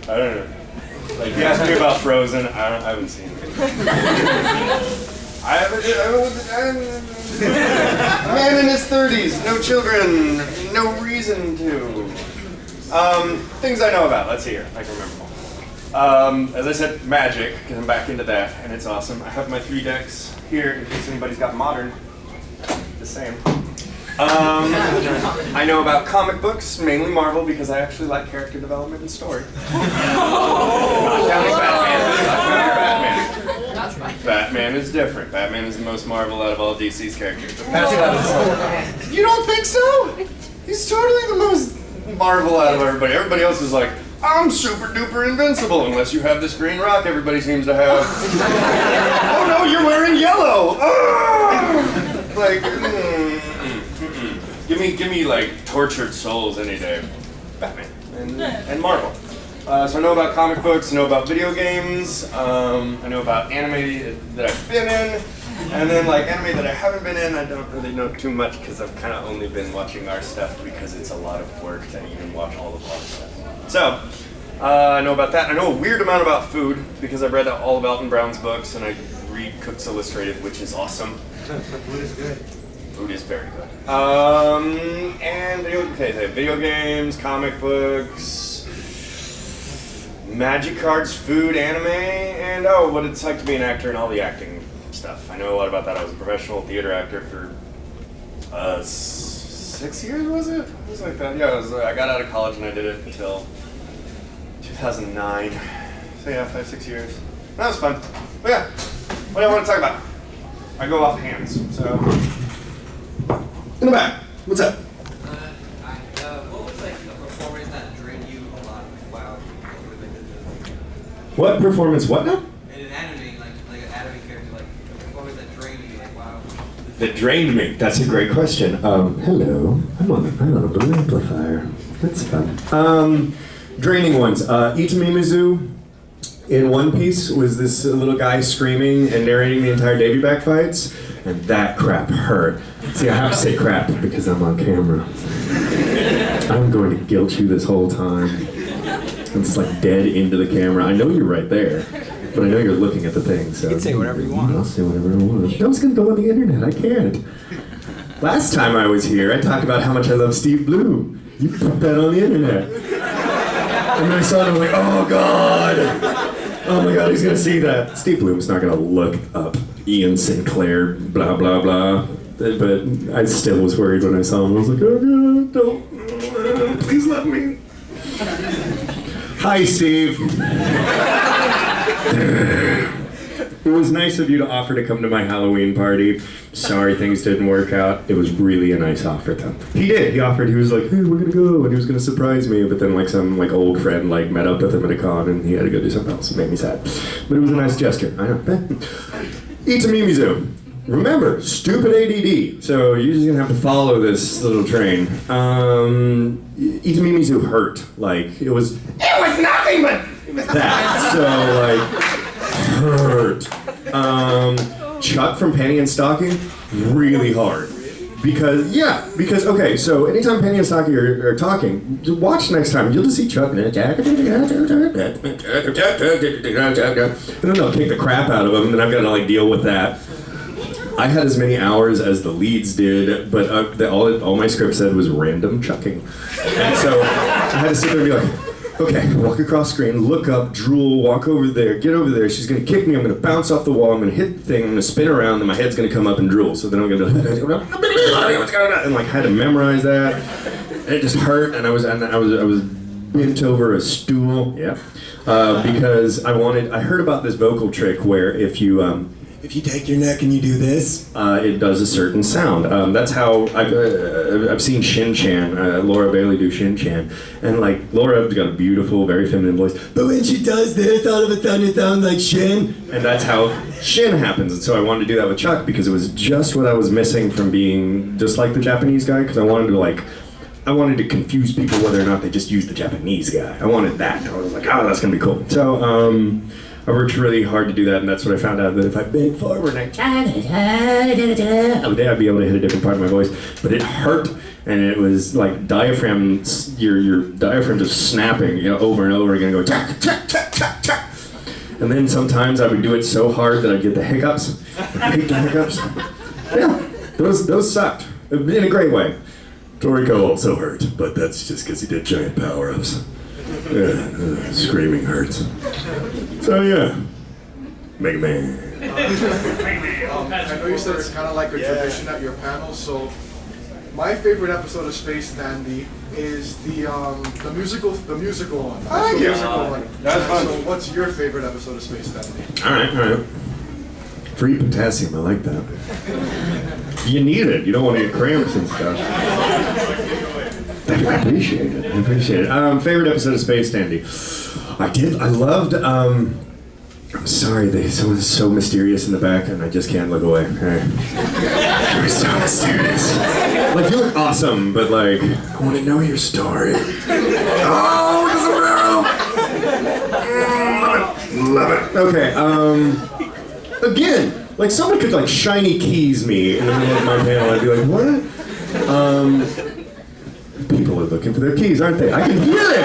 I don't know. Like, you asked me about Frozen, I haven't seen it. A man in his 30s, no children, no reason to. Things I know about, let's see here, I can remember. As I said, magic, because I'm back into that, and it's awesome. I have my 3 decks here, in case anybody's got modern. The same. I know about comic books, mainly Marvel, because I actually like character development and story. Not counting Batman. Not counting Batman. Batman is different. Batman is the most Marvel out of all DC's characters. You don't think so? He's totally the most Marvel out of everybody. Everybody else is like, I'm super duper invincible, unless you have this green rock everybody seems to have. Oh no, you're wearing yellow! Oh! Like, Give me like tortured souls any day. Batman and Marvel. So I know about comic books, I know about video games, I know about anime that I've been in, and then like anime that I haven't been in, I don't really know too much because I've kind of only been watching our stuff because it's a lot of work to even watch all the vlog stuff. So, I know about that. I know a weird amount about food because I've read all of Alton Brown's books and I read Cooks Illustrated, which is awesome. Food is good. Food is very good. And video games, comic books, magic cards, food, anime, and what it's like to be an actor and all the acting stuff. I know a lot about that. I was a professional theater actor for 6 years, was it? It was like that. Yeah, I got out of college and I did it until 2009. So yeah, 5-6 years. That was fun. But yeah, what do I want to talk about? I go off hands, so. In the back, what's up? What was like a performance that drained you a lot? Wow. What performance? What now? In an anime, like an anime character, like a performance that drained you, like wow. That drained me. That's a great question. Hello. I'm on a blue amplifier. That's fun. Draining ones. Itamizumizu in One Piece was this little guy screaming and narrating the entire Davy back fights, and that crap hurt. See, I have to say crap because I'm on camera. I'm going to guilt you this whole time. I'm just like dead into the camera. I know you're right there, but I know you're looking at the thing, so. You can say whatever you want. I'll say whatever I want. I was going to go on the internet. I can't. Last time I was here, I talked about how much I love Steve Blue. You put that on the internet. And I saw it, I'm like, oh God. Oh my God, he's going to see that. Steve Bloom's not going to look up Ian Sinclair, blah, blah, blah. But I still was worried when I saw him. I was like, oh God, don't, please let me. Hi, Steve. It was nice of you to offer to come to my Halloween party. Sorry things didn't work out. It was really a nice offer though. He did. He offered. He was like, hey, we're gonna go, and he was gonna surprise me. But then like some like old friend like met up with him at a con, and he had to go do something else. It made me sad. But it was a nice gesture. I know. Itamizumizu. Remember, stupid ADD. So you're just gonna have to follow this little train. Itamizumizu hurt. Like it was nothing but that. So like. Hurt. Chuck from Penny and Stocking, really hard. Because okay, so anytime Penny and Stocking are talking, watch next time, you'll just see Chuck, and then they'll kick the crap out of him, and then I've got to like deal with that. I had as many hours as the leads did, but all my script said was random chucking. And so I had to sit there and be like, okay, walk across screen, look up, drool, walk over there, get over there, she's gonna kick me, I'm gonna bounce off the wall, I'm gonna hit the thing, I'm gonna spin around, then my head's gonna come up and drool. So then I'm gonna be like, what's going on? And like I had to memorize that. And it just hurt, and I was bent over a stool, because I heard about this vocal trick where if you take your neck and you do this, it does a certain sound. That's how I've seen Shin-chan, Laura Bailey do Shin-chan, and like Laura's got a beautiful, very feminine voice. But when she does this, all of a sudden it sounds like Shin, and that's how Shin happens. And so I wanted to do that with Chuck because it was just what I was missing from being just like the Japanese guy. Because I wanted to confuse people whether or not they just used the Japanese guy. I wanted that. I was like, oh, that's gonna be cool. So. I worked really hard to do that, and that's what I found out, that if I bent forward and I'd be able to hit a different part of my voice. But it hurt, and it was like diaphragm, your diaphragm just snapping, over and over again, going tack, tack, tack, tack, tack. And then sometimes I would do it so hard that I'd get the hiccups. I hate the hiccups. Yeah, those sucked, in a great way. Toriko also hurt, but that's just because he did giant power-ups. Yeah, screaming hurts. So yeah, Mega Man. I know you said it's kind of like a tradition at your panel, so my favorite episode of Space Dandy is the musical one. Thank you. That's fun. So what's your favorite episode of Space Dandy? All right. Free potassium, I like that. You need it. You don't want to get cramps and stuff. I appreciate it. Favorite episode of Space Dandy? I loved, I'm sorry, someone's so mysterious in the back and I just can't look away. You're so mysterious. Like, you look awesome, but like, I want to know your story. Oh, love it. Okay, again, like someone could like shiny keys me in the middle of my panel. I'd be like, what? People are looking for their keys, aren't they? I can hear it.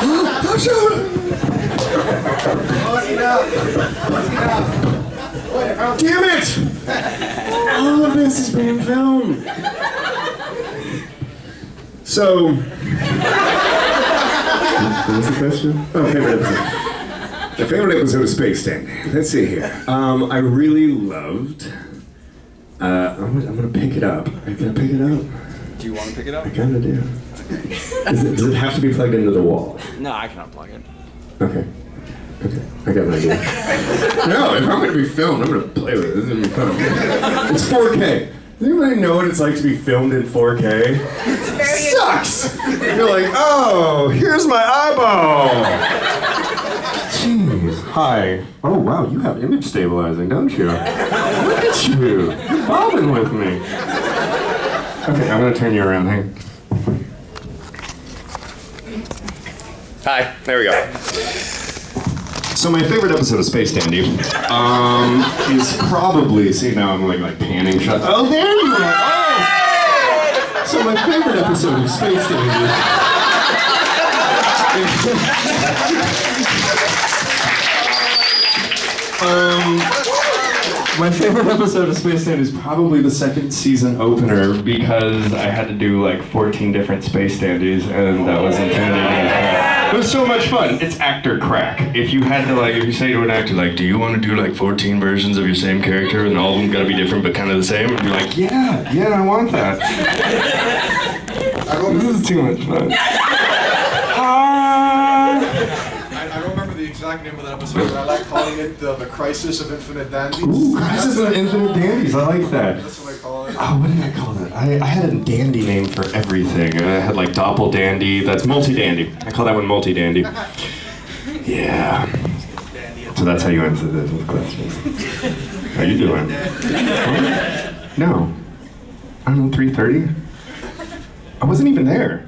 Oh, shoot! Damn it! All of this is being filmed. So, what was the question? Oh, favorite episode. My favorite episode of Space Dandy. Let's see here. I really loved. I'm gonna pick it up. I'm gonna pick it up. Do you want to pick it up? I kinda do. Does it have to be plugged into the wall? No, I can unplug it. Okay, I got an idea. No, if I'm gonna be filmed, I'm gonna play with it. This is gonna be fun. It's 4K. Does anybody know what it's like to be filmed in 4K? Sucks! You're like, oh, here's my eyeball! Jeez, hi. Oh, wow, you have image stabilizing, don't you? Look at you. You're bobbing with me. Okay, I'm gonna turn you around. Hang on. Hi, there we go. So my favorite episode of Space Dandy is probably, see now I'm like panning shot. Oh, there you are! Oh! So my favorite episode of Space Dandy. My favorite episode of Space Dandy is probably the second season opener because I had to do like 14 different Space Dandies and that was intimidating. It was so much fun. It's actor crack. If you had to if you say to an actor like, do you want to do like 14 versions of your same character and all of them gotta be different but kind of the same? And you're like, yeah, I want that. This is too much fun. I don't remember the exact name of that episode, but I like calling it the Crisis of Infinite Dandies. Ooh, Crisis of Infinite Dandies. I like that. That's what I call it. Oh, what did I call that? I had a dandy name for everything. I had like Doppel Dandy. That's multi-dandy. I call that one multi-dandy. Yeah. So that's how you answer this question. How you doing? No. I don't know, 3:30? I wasn't even there.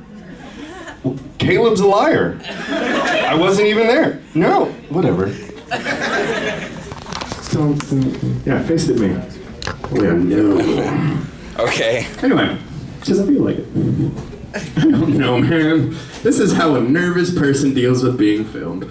Well, Caleb's a liar. I wasn't even there. No. Whatever. Yeah, face it at me. Oh, yeah, no. Okay. Anyway, because I feel like it. I don't know, man. This is how a nervous person deals with being filmed.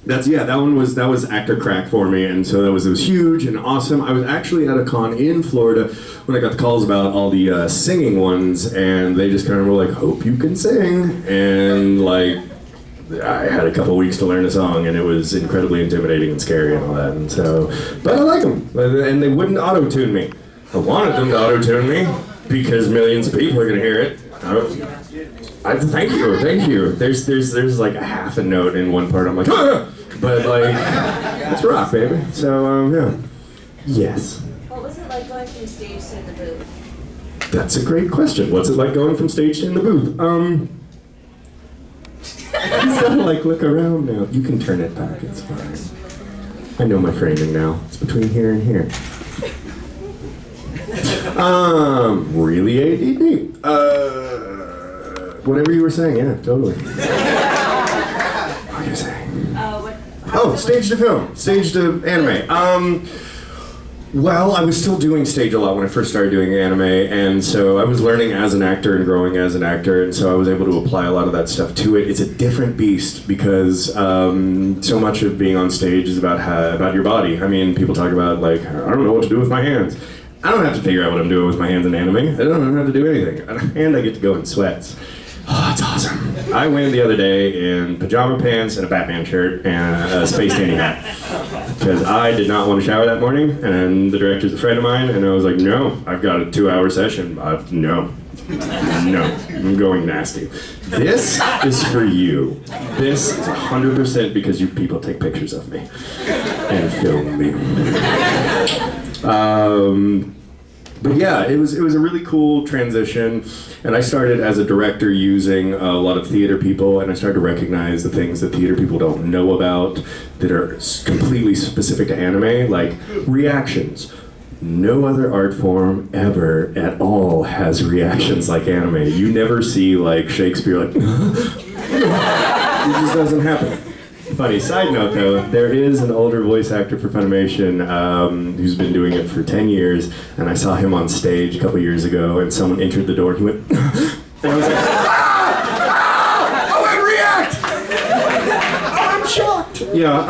That was actor crack for me, and so it was huge and awesome. I was actually at a con in Florida when I got the calls about all the singing ones, and they just kind of were like, "Hope you can sing," and like. I had a couple weeks to learn a song, and it was incredibly intimidating and scary and all that. And so, but I like them, and they wouldn't auto-tune me. I wanted them to auto-tune me because millions of people are gonna hear it. Thank you. There's like a half a note in one part. I'm like, ah! But like, it's rock, baby. So yeah, yes. What was it like going from stage to the booth? That's a great question. What's it like going from stage to in the booth? He's gotta like look around now. You can turn it back, it's fine. I know my framing now. It's between here and here. Really ADD. Whatever you were saying, yeah, totally. What were you saying? What Oh, stage to film, stage to anime. Well, I was still doing stage a lot when I first started doing anime, and so I was learning as an actor and growing as an actor, and so I was able to apply a lot of that stuff to it. It's a different beast because so much of being on stage is about your body. I mean, people talk about like, I don't know what to do with my hands. I don't have to figure out what I'm doing with my hands in anime. I don't have to do anything, and I get to go in sweats. Oh, it's awesome. I went the other day in pajama pants and a Batman shirt and a Space Dandy hat. Because I did not want to shower that morning, and the director's a friend of mine, and I was like, no, I've got a 2-hour session. No, I'm going nasty. This is for you. This is 100% because you people take pictures of me and film me. But yeah, it was a really cool transition, and I started as a director using a lot of theater people, and I started to recognize the things that theater people don't know about that are completely specific to anime, like reactions. No other art form ever at all has reactions like anime. You never see like Shakespeare like, it just doesn't happen. Funny side note though, there is an older voice actor for Funimation who's been doing it for 10 years, and I saw him on stage a couple years ago, and someone entered the door and he went, and I was like, oh, I react! Oh, I'm shocked! Yeah,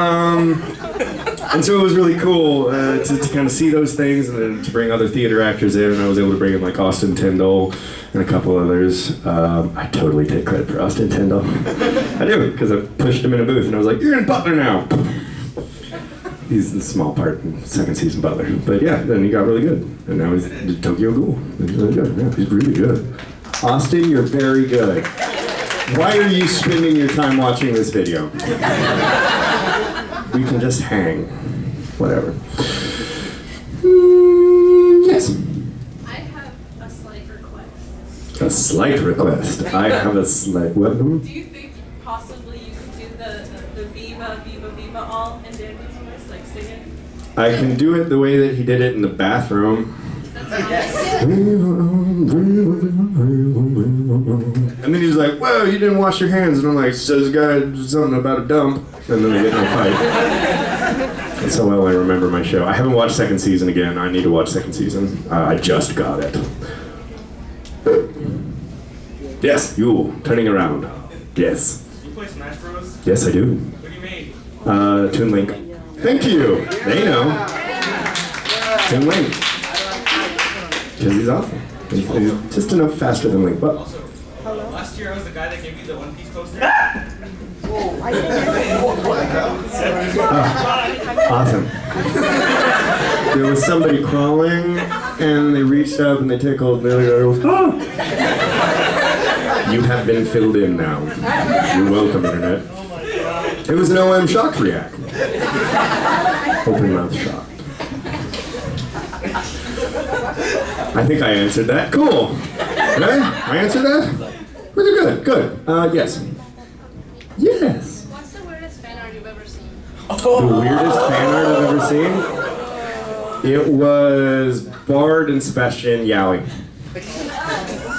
and so it was really cool to kind of see those things, and then to bring other theater actors in, and I was able to bring in like Austin Tyndall and a couple others. I totally take credit for Austin Tyndall. I do, because I pushed him in a booth and I was like, you're in Butler now. He's the small part in second season Butler. But yeah, then he got really good. And now he's Tokyo Ghoul. He's really good. Yeah, he's really good. Austin, you're very good. Why are you spending your time watching this video? We can just hang. Whatever. Yes. A slight request. I have a slight. What? Do you think possibly you could do the Viva, Viva, Viva all in Daniel's voice, like singing? I can do it the way that he did it in the bathroom. And then he's like, whoa, you didn't wash your hands. And I'm like, says guy something about a dump. And then they get in a fight. That's how well I remember my show. I haven't watched second season again. I need to watch second season. I just got it. Yes, you, turning around. Yes. You play Smash Bros? Yes, I do. What do you mean? Toon Link. Thank you. They know. Toon Link. Because he's awesome. He's just enough faster than Link. But Also, last year I was the guy that gave you the One Piece poster. awesome. There was somebody crawling, and they reached up and they tickled, and they goes, oh! You have been filled in now. You're welcome, Internet. It was an OM shocked react. Open mouth shocked. I think I answered that. Cool. Right? I answered that? Really good. Good. Yes. Yes. What's the weirdest fan art you've ever seen? The weirdest fan art I've ever seen? It was Bard and Sebastian Yowie.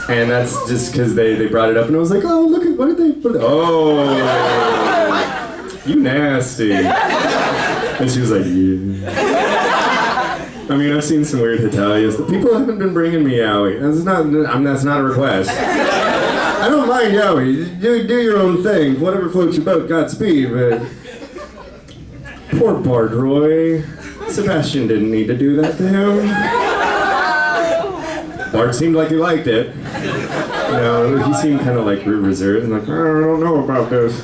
And that's just because they brought it up, and I was like, oh, look at, what did they, oh, you nasty. And she was like, yeah. I mean, I've seen some weird Hitalias. People haven't been bringing me yaoi. That's not a request. I don't mind yaoi. Do your own thing. Whatever floats your boat, Godspeed, but poor Bardroy. Sebastian didn't need to do that to him. Bart seemed like he liked it. You know, he seemed kind of like reserved and like, I don't know about this.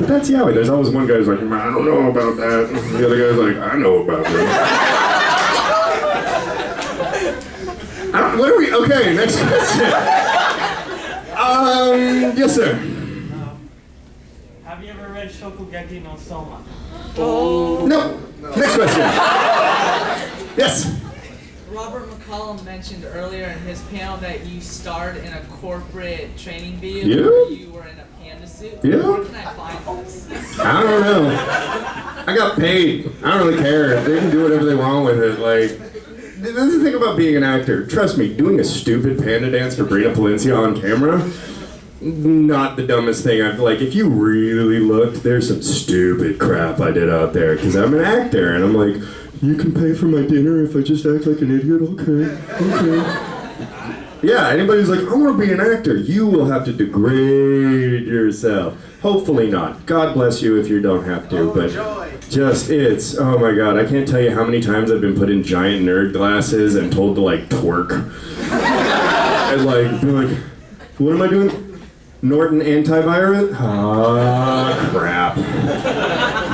But that's yaoi. There's always one guy who's like, I don't know about that. And the other guy's like, I know about this. What are we? Okay, next question. Yes, sir. Have you ever read Shokugeki no Soma? No. Next question. Yes. Robert McCollum mentioned earlier in his panel that you starred in a corporate training video Yeah. where you were in a panda suit. Yeah. Where can I find this? I don't know. I got paid. I don't really care. They can do whatever they want with it. Like, that's the thing about being an actor. Trust me, doing a stupid panda dance for Brina Palencia on camera, not the dumbest thing. I've like, if you really looked, there's some stupid crap I did out there because I'm an actor, and I'm like, you can pay for my dinner if I just act like an idiot. Okay. Yeah, anybody who's like, I want to be an actor, you will have to degrade yourself. Hopefully not. God bless you if you don't have to, but just it's, oh my God, I can't tell you how many times I've been put in giant nerd glasses and told to like twerk. And like, be like, what am I doing? Norton antivirus? Ah, crap.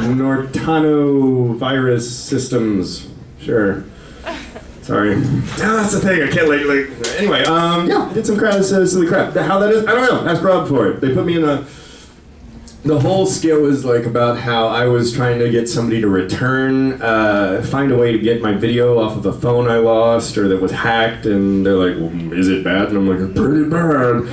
Nortano virus systems. Sure. Sorry. That's the thing. I can't anyway, yeah, did some silly crap. How that is, I don't know. Ask Rob for it. They put me in the whole skit was like about how I was trying to get somebody to return, find a way to get my video off of a phone I lost or that was hacked, and they're like, well, is it bad? And I'm like, pretty bad.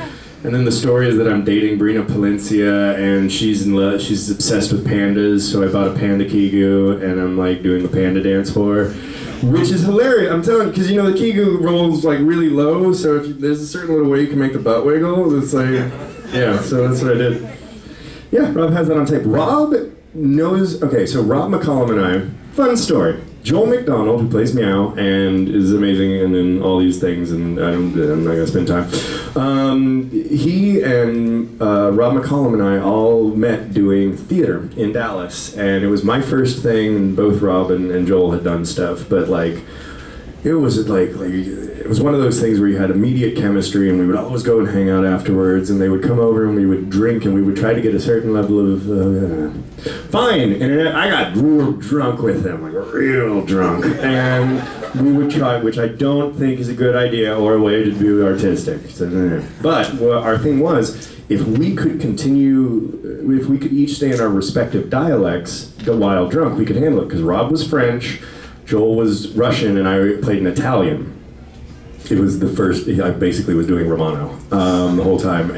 And then the story is that I'm dating Brina Palencia, and she's obsessed with pandas, so I bought a panda kigu, and I'm like doing the panda dance for her, which is hilarious. I'm telling you, because you know the kigu rolls like really low, so if there's a certain little way you can make the butt wiggle, it's like, yeah, so that's what I did. Yeah, Rob has that on tape. Rob knows, okay, so Rob McCollum and I, fun story. Joel McDonald, who plays Meow and is amazing and in all these things, and I'm not going to spend time. He and Rob McCollum and I all met doing theater in Dallas, and it was my first thing, and both Rob and Joel had done stuff, but like, it was it was one of those things where you had immediate chemistry, and we would always go and hang out afterwards, and they would come over and we would drink, and we would try to get a certain level of fine. And I got real drunk with them, like real drunk, and we would try, which I don't think is a good idea or a way to do artistic. So, but what our thing was, if we could each stay in our respective dialects while drunk, we could handle it, because Rob was French, Joel was Russian, and I played an Italian. It was the first, I basically was doing Romano the whole time,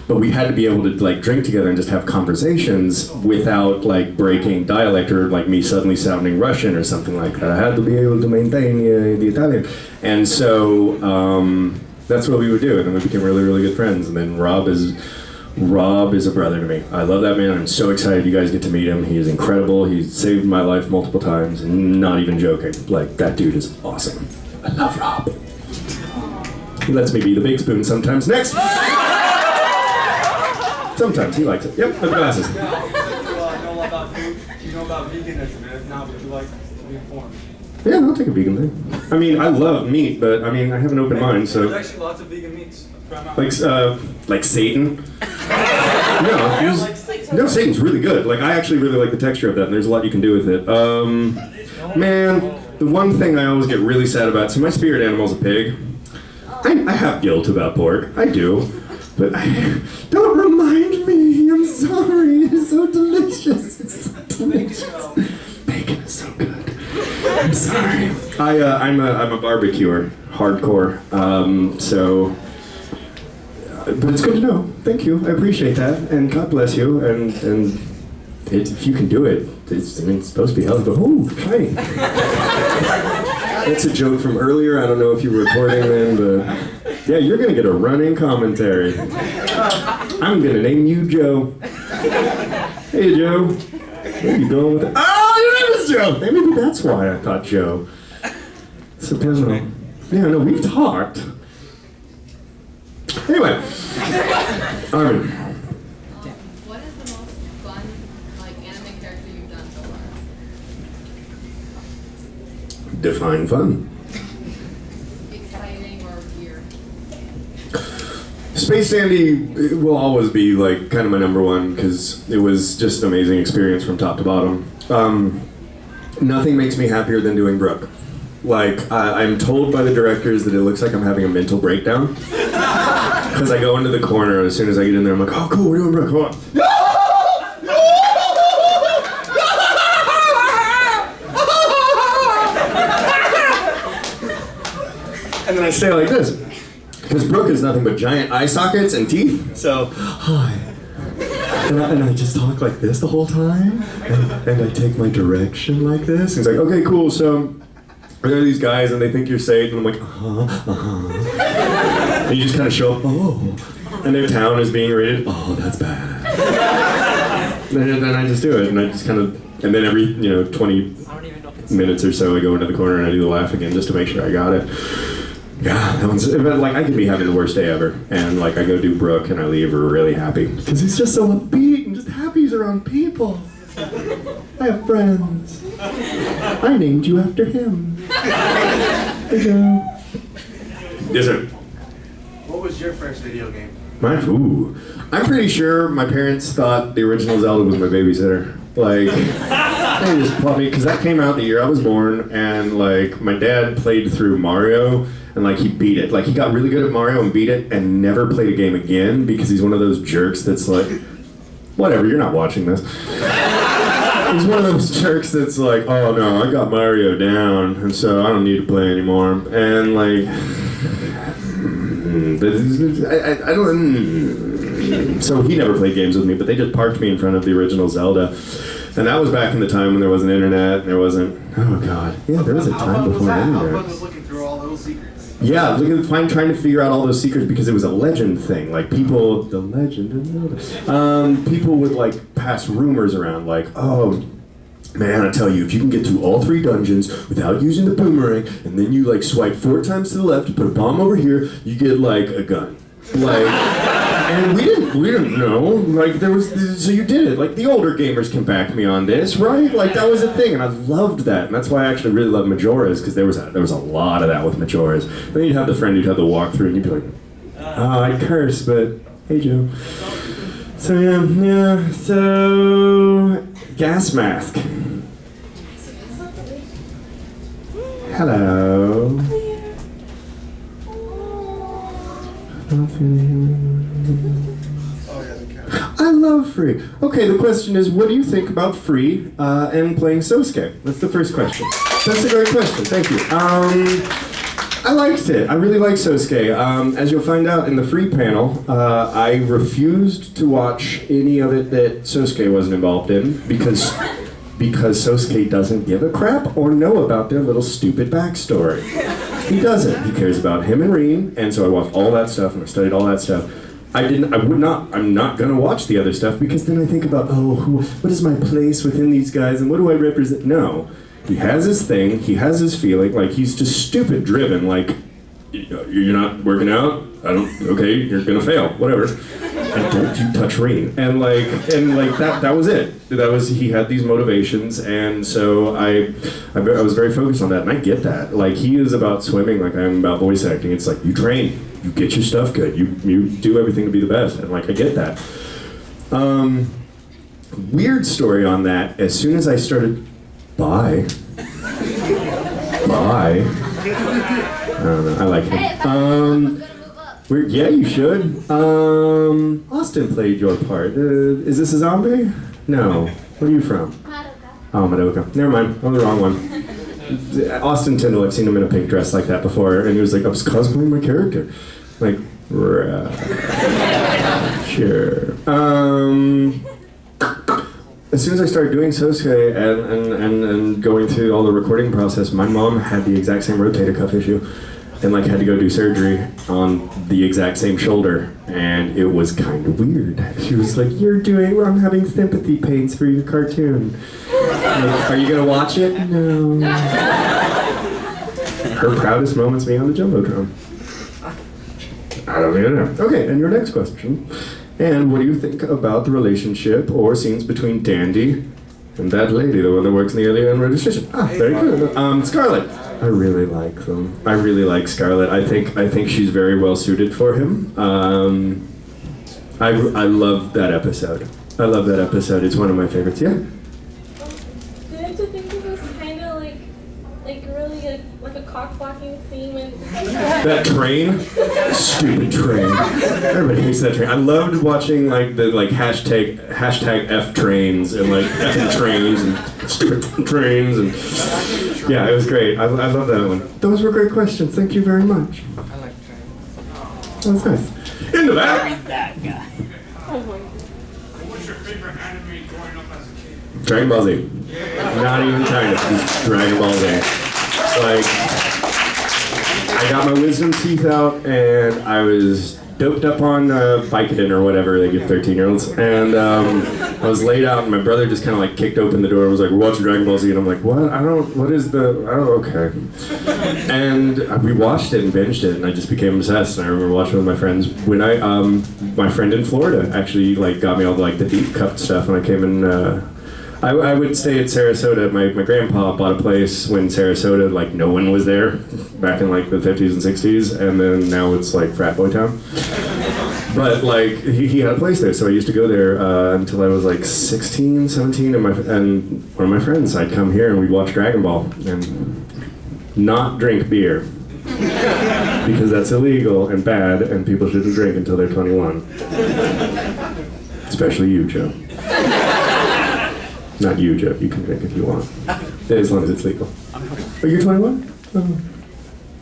but we had to be able to like drink together and just have conversations without like breaking dialect or like me suddenly sounding Russian or something like that. I had to be able to maintain the Italian. And so that's what we would do, and then we became really, really good friends. And then Rob is a brother to me. I love that man. I'm so excited you guys get to meet him. He is incredible. He's saved my life multiple times, and not even joking. Like, that dude is awesome. I love Rob. He lets me be the big spoon sometimes. Next! Sometimes. He likes it. Yep, with glasses. Do you know about food? Do you know about veganism? And if not, would you like to be informed? Yeah, I'll take a vegan thing. I mean, I love meat, but I mean, I have an open mind, so... There's actually lots of vegan meats. Like Satan? No, Satan's really good. Like, I actually really like the texture of that, and there's a lot you can do with it. Man, the one thing I always get really sad about, so my spirit animal's a pig. I have guilt about pork, I do, but don't remind me, I'm sorry, it's so delicious, it's so delicious. Bacon is so good. I'm sorry. I'm a barbecuer, hardcore, but it's good to know. Thank you. I appreciate that, and God bless you. And if you can do it, it's supposed to be healthy. But ooh, shiny. That's a joke from earlier. I don't know if you were recording then, but yeah, you're gonna get a running commentary. I'm gonna name you Joe. Hey, Joe. Where are you going with it? Oh, your name is Joe. Maybe that's why I thought Joe. Subliminal. Yeah, no, we've talked. Anyway, Armin. What is the most fun, like, anime character you've done so far? Define fun. Exciting or weird? Space Dandy will always be like kind of my number one because it was just an amazing experience from top to bottom. Nothing makes me happier than doing Brook. Like, I'm told by the directors that it looks like I'm having a mental breakdown. Because I go into the corner, and as soon as I get in there, I'm like, oh, cool, we're doing Brook, come on. And then I stay like this. Because Brook is nothing but giant eye sockets and teeth. So, hi. And I just talk like this the whole time. And I take my direction like this. And he's like, okay, cool, so there are these guys and they think you're safe. And I'm like, And you just kind of show up, oh. and their town is being raided. Oh, that's bad. And then I just do it, and I just kind of, and then every 20 minutes or so, I go into the corner and I do the laugh again just to make sure I got it. Yeah, that one's, but like I could be having the worst day ever, and like I go do Brook and I leave really happy because he's just so upbeat and just happy he's around people. I have friends. I named you after him. Hey, Joe. Yes, sir. What was your first video game? Mine? Ooh. I'm pretty sure my parents thought the original Zelda was my babysitter. Like, they just plopped me, because that came out the year I was born, and like, my dad played through Mario, and like, he beat it. Like, he got really good at Mario and beat it, and never played a game again, because he's one of those jerks that's like, whatever, you're not watching this. He's one of those jerks that's like, oh no, I got Mario down, and so I don't need to play anymore. And like, I don't. So he never played games with me, but they just parked me in front of the original Zelda. And that was back in the time when there wasn't internet, and there wasn't, oh god. Yeah, there was a time before internet. How fun was looking through all those secrets? Yeah, trying to figure out all those secrets because it was a legend thing. Like people, the legend of Zelda. People would like pass rumors around, like, oh, man, I tell you, if you can get through all 3 dungeons without using the boomerang, and then you like swipe 4 times to the left, put a bomb over here, you get like a gun. Like, and we didn't know. Like there was, so you did it. Like the older gamers can back me on this, right? Like that was a thing, and I loved that, and that's why I actually really love Majora's, because there was a lot of that with Majora's. Then you'd have the friend who'd have the walkthrough, and you'd be like, oh, I'd curse, but hey, Joe. So yeah. So gas mask. Hello. I love free. Okay, the question is, what do you think about free and playing Sousuke? That's the first question. That's a great question. Thank you. I liked it. I really liked Sousuke. As you'll find out in the free panel, I refused to watch any of it that Sousuke wasn't involved in because Sousuke doesn't give a crap or know about their little stupid backstory. He doesn't. He cares about him and Reen, and so I watched all that stuff and I studied all that stuff. I'm not gonna watch the other stuff because then I think about, what is my place within these guys and what do I represent? No. He has his thing, he has his feeling, like he's just stupid driven, like, you're not working out? Okay, you're gonna fail, whatever. And don't you touch Reen. And that was it. He had these motivations, and so I was very focused on that, and I get that. Like, he is about swimming like I am about voice acting. It's like, you train, you get your stuff good, you do everything to be the best, and like, I get that. Weird story on that, as soon as I started, Bye. I don't know, I like him. Yeah, you should. Austin played your part. Is this a zombie? No. Where are you from? Madoka. Oh, Madoka. Never mind. I'm the wrong one. Austin Tyndall, I've seen him in a pink dress like that before, and he was like, I was cosplaying my character. Like, sure. As soon as I started doing Sousuke and going through all the recording process, my mom had the exact same rotator cuff issue. And like had to go do surgery on the exact same shoulder, and it was kind of weird. She was like, I'm having sympathy pains for your cartoon. Like, are you gonna watch it? No. Her proudest moment's me on the Jumbotron. I don't even know. Okay, and your next question. And what do you think about the relationship or scenes between Dandy and that lady, the one that works in the alien registration? Very good. Scarlett. I really like them. I really like Scarlett. I think she's very well suited for him. I love that episode. I love that episode. It's one of my favorites. Yeah. Didn't you think it was kind of like really like a cock-blocking scene when That train? Stupid train. Everybody hates that train. I loved watching like the hashtag F trains and like F trains and stupid trains and yeah, it was great. I love that one. Those were great questions. Thank you very much. I like trains. That was nice. Into that. That guy. What's your favorite anime growing up as a kid? Dragon Ball Z. Not even China. Just Dragon Ball Z. Like, I got my wisdom teeth out and I was doped up on Vicodin or whatever they give 13-year-olds, and I was laid out, and my brother just kind of like kicked open the door and was like, "We're watching Dragon Ball Z," and I'm like, "What? Okay." And we watched it and binged it, and I just became obsessed. And I remember watching with my friends when my friend in Florida actually like got me all the deep cut stuff when I came in. I would stay at Sarasota. My grandpa bought a place when Sarasota, like, no one was there back in, like, the 50s and 60s, and then now it's, like, frat boy town. But, like, he had a place there, so I used to go there until I was, like, 16, 17, and one of my friends, I'd come here and we'd watch Dragon Ball and not drink beer. Because that's illegal and bad, and people shouldn't drink until they're 21. Especially you, Joe. Not you, Joe. You can drink if you want. As long as it's legal. Oh, you're 21? Oh.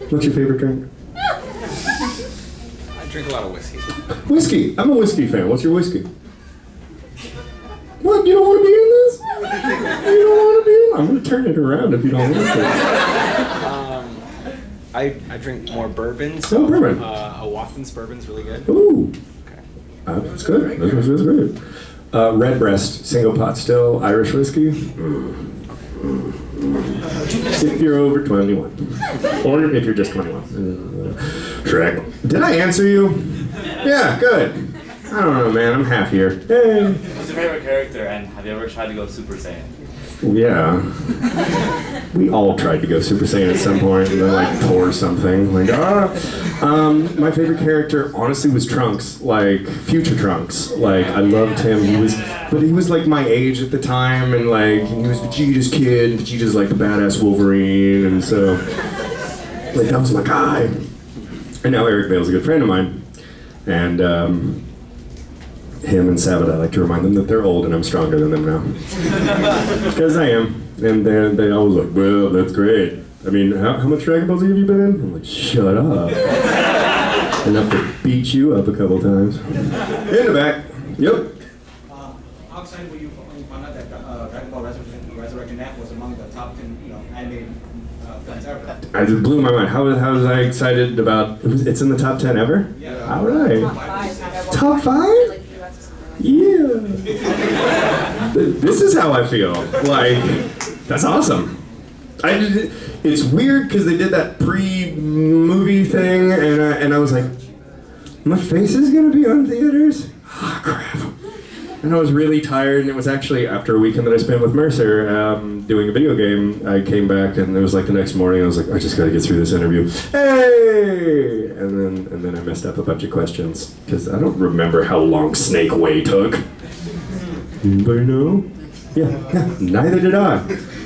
What's your favorite drink? I drink a lot of whiskey. Whiskey. I'm a whiskey fan. What's your whiskey? What? You don't want to be in this? You don't want to be in? I'm going to turn it around if you don't want to. I drink more bourbons. Oh, bourbon. A Wathen's bourbon's really good. Ooh. Okay. That's good. That's great. Redbreast, single pot still, Irish whiskey. If you're over 21. Or if you're just 21. Shrek. Did I answer you? Yeah, good. I don't know, man. I'm half here. Hey. What's your favorite character, and have you ever tried to go Super Saiyan? Yeah. We all tried to go Super Saiyan at some point and then like tore something. Like, my favorite character honestly was Trunks, like future Trunks. Like I loved him. He was like my age at the time, and like he was Vegeta's kid, and Vegeta's like the badass Wolverine, and so like that was my guy. And now Eric Bale's a good friend of mine, and him and Sabat, I like to remind them that they're old and I'm stronger than them now. Because I am. And they always like, well, that's great. I mean, how much Dragon Ball Z have you been in? I'm like, shut up. Enough to beat you up a couple times. In the back. Yep. How excited were you when you found out that Dragon Ball Resurrection F was among the top 10, animated films ever? I just blew my mind. How was I excited about, it's in the top 10 ever? Yeah. All right. Top 5? Yeah. This is how I feel. Like, that's awesome. It's weird because they did that pre-movie thing, and I was like, my face is gonna be on theaters? Ah, crap. And I was really tired, and it was actually after a weekend that I spent with Mercer doing a video game. I came back, and it was like the next morning. I was like, I just gotta get through this interview. Hey! And then I messed up a bunch of questions because I don't remember how long Snake Way took. Anybody know? Yeah, neither did I.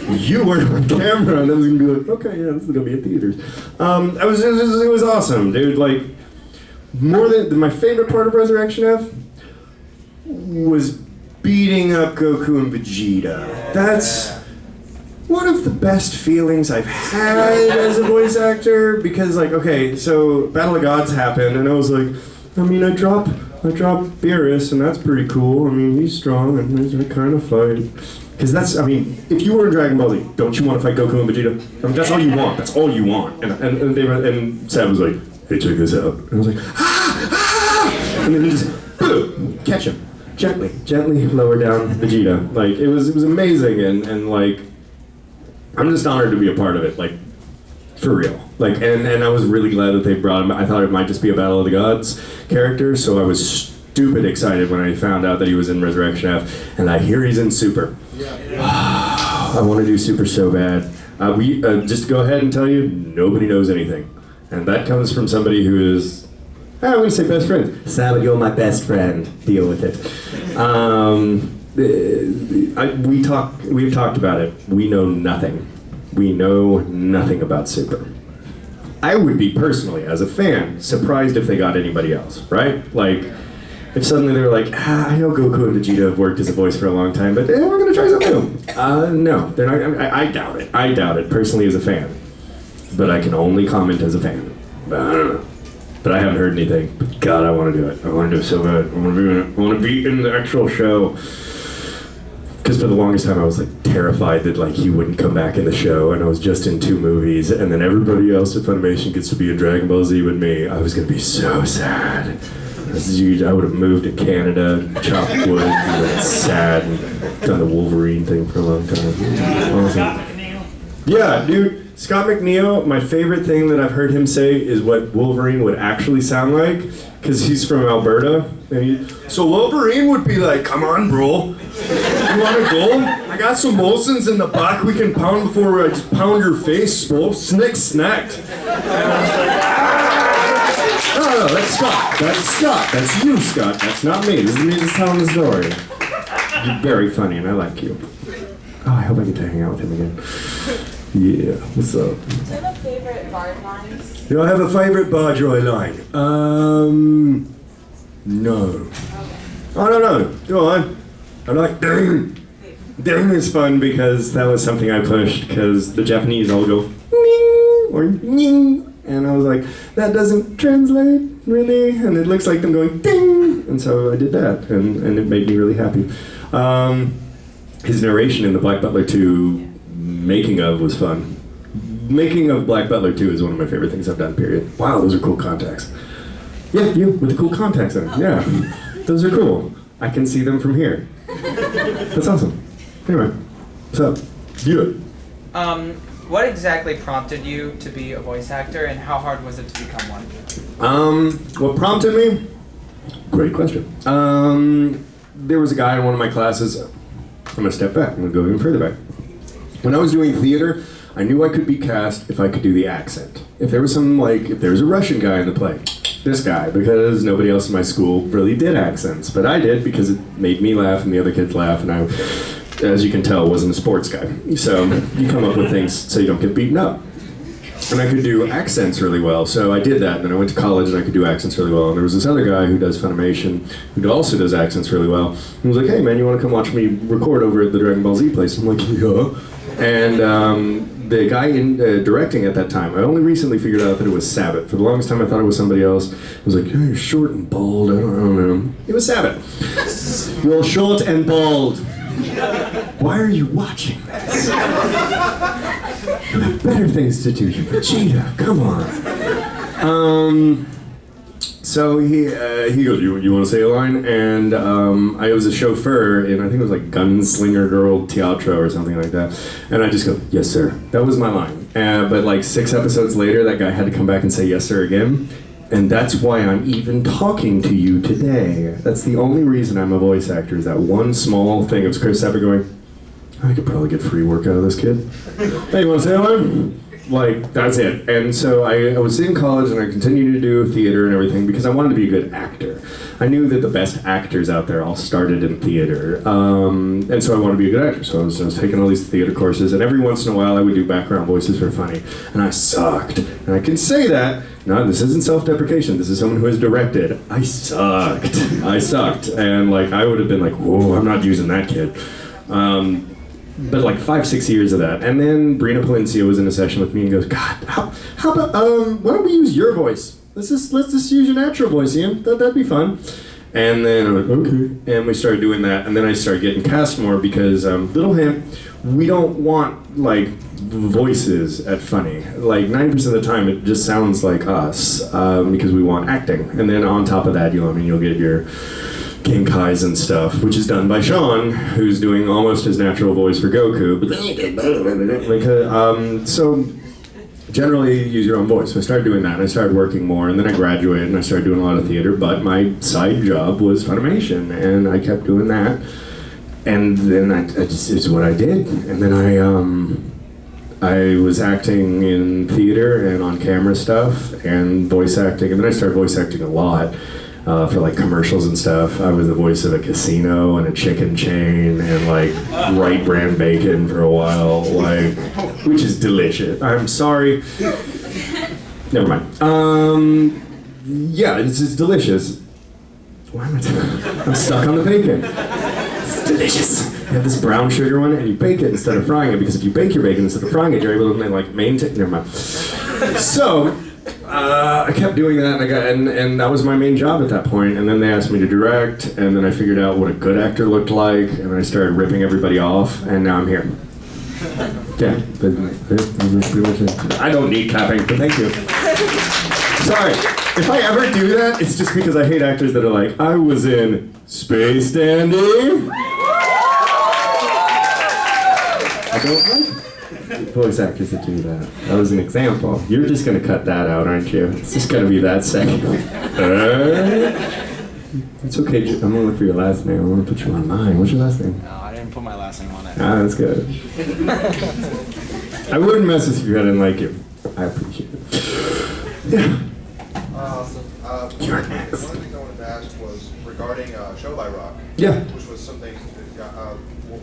You weren't on camera, and I was gonna be like, okay, yeah, this is gonna be in theaters. It was awesome, dude. Like, more than my favorite part of Resurrection F was beating up Goku and Vegeta. That's one of the best feelings I've had as a voice actor, because like, okay, so Battle of Gods happened, and I was like, I mean, I dropped Beerus, and that's pretty cool. I mean, he's strong, and there's a kind of fight. Because that's, I mean, if you were in Dragon Ball Z, don't you want to fight Goku and Vegeta? I mean, that's all you want. That's all you want. And Sam was like, hey, check this out. And I was like, and then he just, boom, catch him. Gently lower down Vegeta. Like, it was amazing, and like, I'm just honored to be a part of it, like, for real. Like, and I was really glad that they brought him. I thought it might just be a Battle of the Gods character, so I was stupid excited when I found out that he was in Resurrection F, and I hear he's in Super. I want to do Super so bad. We just to go ahead and tell you, nobody knows anything, and that comes from somebody who is, I wouldn't say best friend. Sam, you're my best friend. Deal with it. We've talked about it. We know nothing. We know nothing about Super. I would be personally, as a fan, surprised if they got anybody else, right? Like, if suddenly they were like, I know Goku and Vegeta have worked as a voice for a long time, but we're gonna try something new. No, they're not. I doubt it. I doubt it, personally, as a fan. But I can only comment as a fan. But I don't know. But I haven't heard anything. But God, I want to do it. I want to do it so bad. I want to be in it. I want to be in the actual show. Because for the longest time I was like terrified that like he wouldn't come back in the show, and I was just in 2 movies, and then everybody else at Funimation gets to be in Dragon Ball Z with me. I was gonna be so sad. I would have moved to Canada, chopped wood, and been sad, and done the Wolverine thing for a long time. Awesome. Yeah, dude, Scott McNeil, my favorite thing that I've heard him say is what Wolverine would actually sound like, because he's from Alberta. So Wolverine would be like, come on, bro. You wanna go? I got some Molsons in the back we can pound before I just pound your face, bro. Snick snacked. No, that's Scott. That's Scott. That's you, Scott. That's not me. This is me just telling the story. You're very funny, and I like you. Oh, I hope I get to hang out with him again. Yeah, what's up? Do you have a favorite bard lines? Do I have a favorite Bardroy line? No. I don't know. Go on. I like ding. Ding is fun because that was something I pushed because the Japanese all go ning or ning. And I was like, that doesn't translate, really? And it looks like them going ding! And so I did that, and it made me really happy. His narration in the Black Butler 2 making of was fun. Making of Black Butler 2 is one of my favorite things I've done, period. Wow, those are cool contacts. Yeah, you, with the cool contacts in. Yeah, those are cool. I can see them from here. That's awesome. Anyway, what's up? Yeah. What exactly prompted you to be a voice actor, and how hard was it to become one? What prompted me? Great question. There was a guy in one of my classes. I'm gonna step back. I'm gonna go even further back. When I was doing theater, I knew I could be cast if I could do the accent. If there was if there was a Russian guy in the play, this guy, because nobody else in my school really did accents, but I did because it made me laugh and the other kids laugh, and I, as you can tell, wasn't a sports guy. So you come up with things so you don't get beaten up. And I could do accents really well, so I did that. And then I went to college and I could do accents really well. And there was this other guy who does Funimation who also does accents really well. He was like, hey man, you want to come watch me record over at the Dragon Ball Z place? I'm like, yeah. And the guy in directing at that time, I only recently figured out that it was Sabbath. For the longest time I thought it was somebody else. I was like, yeah, you're short and bald, I don't know. It was Sabbath. You're short and bald. Why are you watching this? You have better things to do. You're Vegeta. Come on. So he goes, you want to say a line? And I was a chauffeur in, I think it was like Gunslinger Girl Teatro or something like that. And I just go, yes sir. That was my line. But like 6 episodes later, that guy had to come back and say yes sir again. And that's why I'm even talking to you today. That's the only reason I'm a voice actor, is that one small thing of Chris Sapper going, I could probably get free work out of this kid. Hey, you want to say a line? Like, that's it. And so I was in college and I continued to do theater and everything because I wanted to be a good actor. I knew that the best actors out there all started in theater. And so I wanted to be a good actor. So I was taking all these theater courses, and every once in a while I would do background voices for funny. And I sucked. And I can say that. No, this isn't self-deprecation. This is someone who has directed. I sucked. I sucked. And like, I would have been like, whoa, I'm not using that kid. But like 5-6 years of that. And then Brina Palencia was in a session with me and goes, God, how about, why don't we use your voice? Let's just use your natural voice, Ian. That'd be fun. And then I went, okay. And we started doing that. And then I started getting cast more because, little hint, we don't want like voices at Funny. Like 90% of the time it just sounds like us because we want acting. And then on top of that, you'll get your King Kais and stuff, which is done by Sean, who's doing almost his natural voice for Goku. But then you get so generally use your own voice. So I started doing that, and I started working more, and then I graduated, and I started doing a lot of theater, but my side job was Funimation, and I kept doing that. And then I just, it's what I did. And then I was acting in theater and on camera stuff, and voice acting, and then I started voice acting a lot. For like commercials and stuff. I was the voice of a casino and a chicken chain and like Wright brand bacon for a while, like, which is delicious. I'm sorry. Never mind. Yeah, it's delicious. Why am I I'm stuck on the bacon. It's delicious. You have this brown sugar one and you bake it instead of frying it, because if you bake your bacon instead of frying it, you're able to like maintain. Never mind. So. I kept doing that, and that was my main job at that point. And then they asked me to direct, and then I figured out what a good actor looked like, and I started ripping everybody off, and now I'm here. Yeah, but that's pretty much it. I don't need clapping, but thank you. Sorry, if I ever do that, it's just because I hate actors that are like, I was in Space Dandy. I don't like voice actors that do that. That was an example. You're just gonna cut that out, aren't you? It's just gonna be that second. It's okay, I'm gonna look for your last name. I wanna put you on mine. What's your last name? No, I didn't put my last name on it. Ah, that's good. I wouldn't mess with you if I didn't like you. I appreciate it. Yeah. You're next. One of the things I wanted to ask was regarding Show by Rock. Yeah. Which was something that got,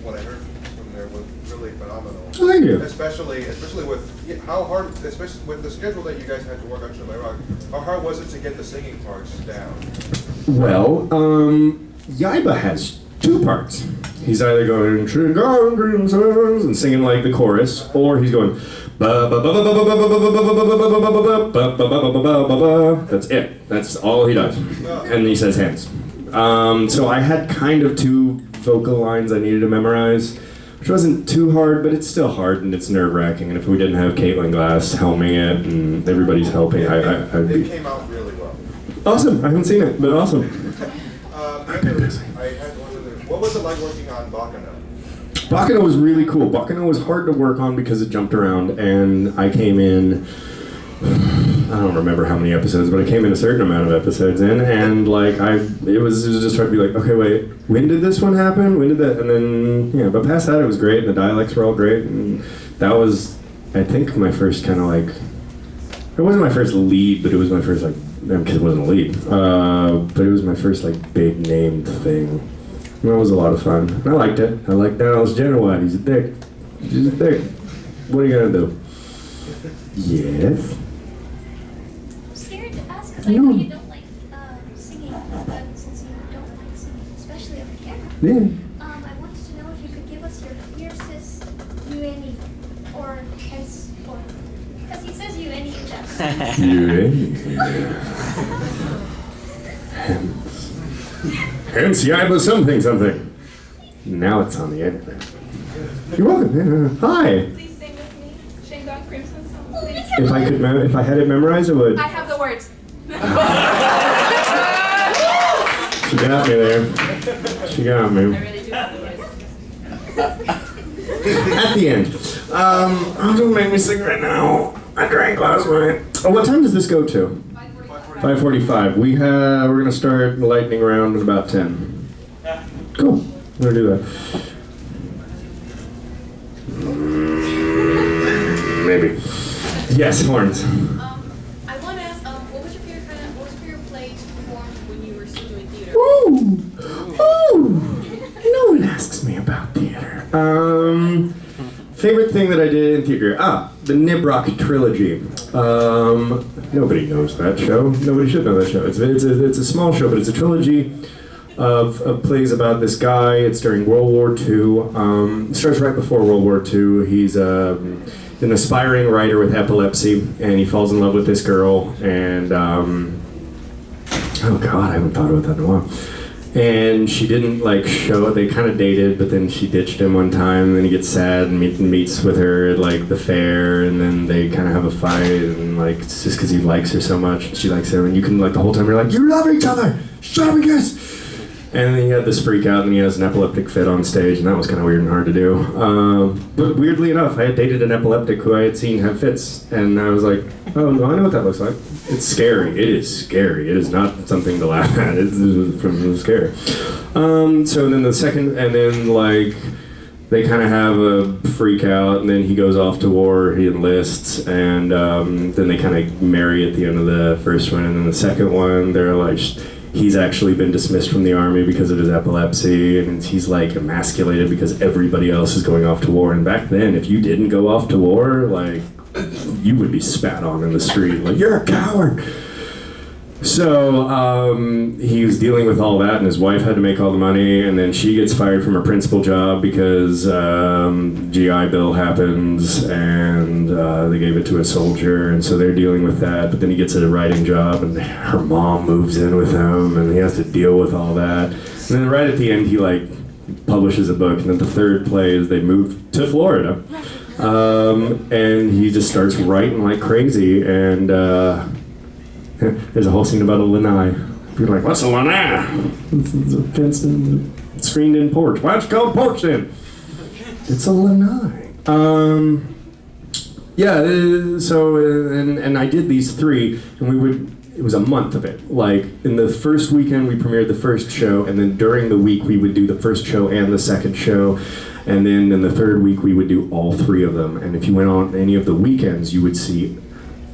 what I heard from there was really phenomenal. Thank you. Especially with how hard, especially with the schedule that you guys had to work on Show by Rock. How hard was it to get the singing parts down? Well, Yaiba has two parts. He's either going and singing like the chorus, or he's going. That's it. That's all he does. And he says hands. So I had kind of two vocal lines I needed to memorize, which wasn't too hard, but it's still hard and it's nerve-wracking. And if we didn't have Caitlin Glass helming it and everybody's helping, I'd be... It came out really well. Awesome. I haven't seen it, but awesome. What was it like working on Bakano? Bakano was really cool. Bakano was hard to work on because it jumped around, and I came in, I don't remember how many episodes, but I came in a certain amount of episodes in, and like it was just hard to be like, okay, wait, when did this one happen? When did that? And then, yeah, but past that it was great, and the dialects were all great, and that was, I think, my first kind of like, it wasn't my first lead, but it was my first like, because it wasn't a lead, but it was my first like big named thing. That was a lot of fun. I liked it. I liked Donald's Genowide. He's a dick. He's a dick. What are you gonna do? Yes. I'm scared to ask because I know you don't like singing, but since you don't like singing, especially on camera. Yeah. I wanted to know if you could give us your fiercest UNE or hence or because he says UNE in Japanese. UNE. Hence Yaiba something. Now it's on the internet. You're welcome. Hi. Please sing with me. Shingon Crimson song, please. If I had it memorized, I would. I have the words. She got me there. She got me. I really do have the words. At the end. Don't make me sing right now. I drank last night. Oh, what time does this go to? 5:45. We're gonna start the lightning round at about 10. Cool. We're gonna do that. Maybe. Yes, horns. I want to ask, what was your favorite play to perform when you were still doing theater? Ooh. No one asks me about theater. Favorite thing that I did in theater? The Nibrock trilogy. Nobody knows that show. Nobody should know that show. It's a small show, but it's a trilogy of plays about this guy. It's during World War II. It starts right before World War II. He's an aspiring writer with epilepsy, and he falls in love with this girl. And oh God, I haven't thought about that in a while. And she didn't like show. They kind of dated, but then she ditched him one time. And then he gets sad and meets with her at like the fair, and then they kind of have a fight. And like it's just because he likes her so much, and she likes him, and you can like the whole time you're like, you love each other. Shut up and kiss. And then he had this freak out, and he has an epileptic fit on stage, and that was kind of weird and hard to do. But weirdly enough, I had dated an epileptic who I had seen have fits, and I was like, oh, no, I know what that looks like. It's scary. It is scary. It is not something to laugh at. It's scary. So then the second, and then like, they kind of have a freak out, and then he goes off to war, he enlists, and then they kind of marry at the end of the first one, and then the second one, they're like, he's actually been dismissed from the army because of his epilepsy, and he's like emasculated because everybody else is going off to war. And back then, if you didn't go off to war, like, you would be spat on in the street, like, you're a coward. So he was dealing with all that, and his wife had to make all the money, and then she gets fired from her principal job because GI Bill happens, and they gave it to a soldier, and so they're dealing with that. But then he gets a writing job, and her mom moves in with him, and he has to deal with all that. And then right at the end, he like publishes a book, and then the third play is they move to Florida, and he just starts writing like crazy, and. There's a whole scene about a lanai. People are like, what's a lanai? It's a fenced-in, screened-in porch. Why don't you call it porch then? It's a lanai. So I did these 3, and it was a month of it. Like, in the first weekend, we premiered the first show, and then during the week, we would do the first show and the second show. And then in the third week, we would do all 3 of them. And if you went on any of the weekends, you would see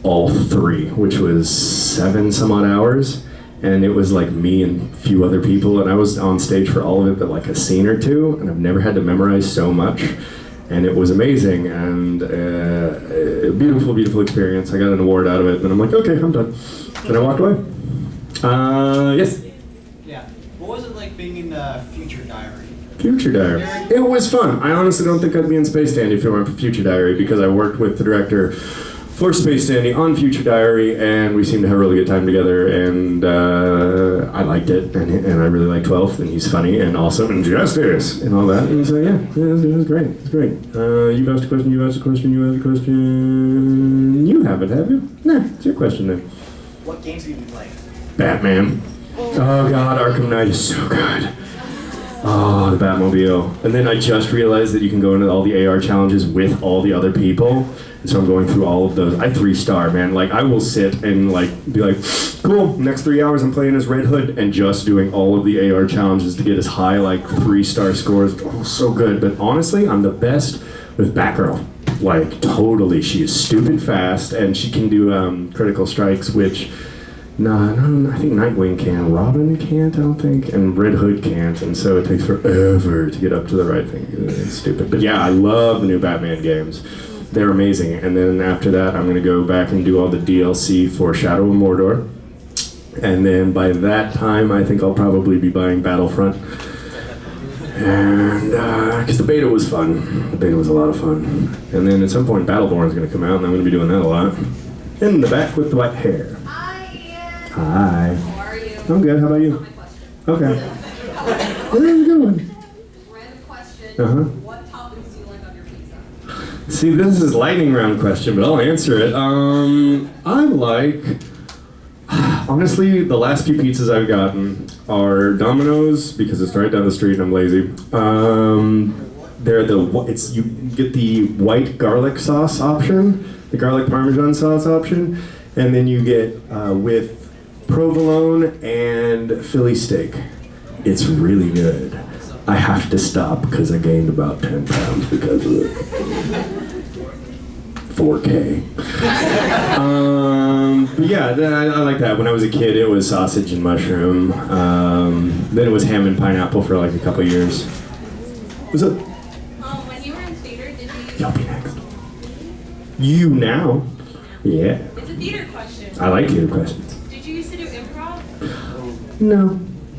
all 3, which was 7 some odd hours, and it was like me and a few other people, and I was on stage for all of it but like a scene or 2, and I've never had to memorize so much, and it was amazing, and a beautiful experience. I got an award out of it, and I'm like, okay, I'm done, and I walked away. Yes? Yeah. What was it like being in Future Diary? Future Diary. It was fun. I honestly don't think I'd be in Space Dandy if it weren't for Future Diary, because I worked with the director for Space Dandy on Future Diary, and we seemed to have a really good time together, and I liked it, and I really like 12th, and he's funny and awesome and justice and all that, and so yeah, it was great. It's great. You've asked a question, you asked a question, you asked a question. You haven't, have you? Nah, it's your question then. What games have you been playing? Batman. Oh god, Arkham Knight is so good. Oh, the Batmobile. And then I just realized that you can go into all the AR challenges with all the other people. And so I'm going through all of those. I 3-star, man. Like, I will sit and, like, be like, cool, next 3 hours I'm playing as Red Hood and just doing all of the AR challenges to get as high, like, 3-star scores. Oh, so good. But honestly, I'm the best with Batgirl. Like, totally. She is stupid fast, and she can do critical strikes, which... No, I think Nightwing can. Robin can't, I don't think. And Red Hood can't. And so it takes forever to get up to the right thing. It's stupid. But yeah, I love the new Batman games. They're amazing. And then after that, I'm going to go back and do all the DLC for Shadow of Mordor. And then by that time, I think I'll probably be buying Battlefront. And, because the beta was fun. The beta was a lot of fun. And then at some point, Battleborn's going to come out, and I'm going to be doing that a lot. In the back with the white hair. Hi. How are you? I'm good. How about you? Okay. Where are you going? Random question. What toppings do you like on your pizza? See, this is lightning round question, but I'll answer it. I like, honestly, the last few pizzas I've gotten are Domino's because it's right down the street and I'm lazy. You get the white garlic sauce option, the garlic parmesan sauce option, and then you get with provolone and Philly steak. It's really good. I have to stop because I gained about 10 pounds because of it. 4K. But yeah, I like that. When I was a kid, it was sausage and mushroom. Then it was ham and pineapple for like a couple years. What's up? When you were in theater, did you... You'll be next. You now? Yeah. It's a theater question. I like theater questions. Did you used to do improv?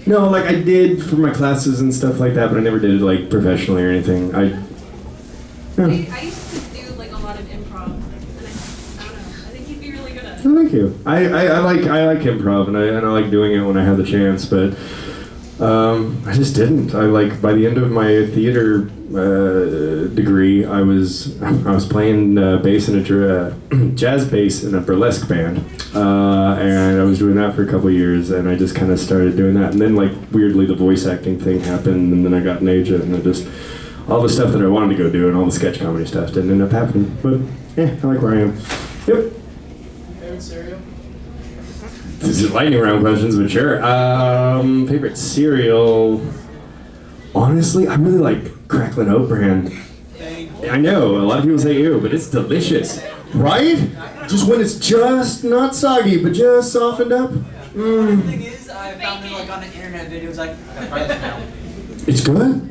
No, like I did for my classes and stuff like that, but I never did it like professionally or anything. I used to do like a lot of improv, and I don't know. I think you'd be really good at it. Oh, thank you. I like improv, and I like doing it when I have the chance, but I just didn't. I like by the end of my theater degree, I was playing bass in a jazz bass in a burlesque band, and I was doing that for a couple of years, and I just kind of started doing that, and then like weirdly the voice acting thing happened, and then I got an agent, and just all the stuff that I wanted to go do and all the sketch comedy stuff didn't end up happening. But yeah, I like where I am. Yep. Favorite cereal? These are lightning round questions, but sure. Favorite cereal? Honestly, I really like Cracklin' Oat Bran. I know, a lot of people say ew, but it's delicious. Right? Just when it's just not soggy, but just softened up. The thing is, I found it like on an internet video. It's like, I gotta try this now. It's good.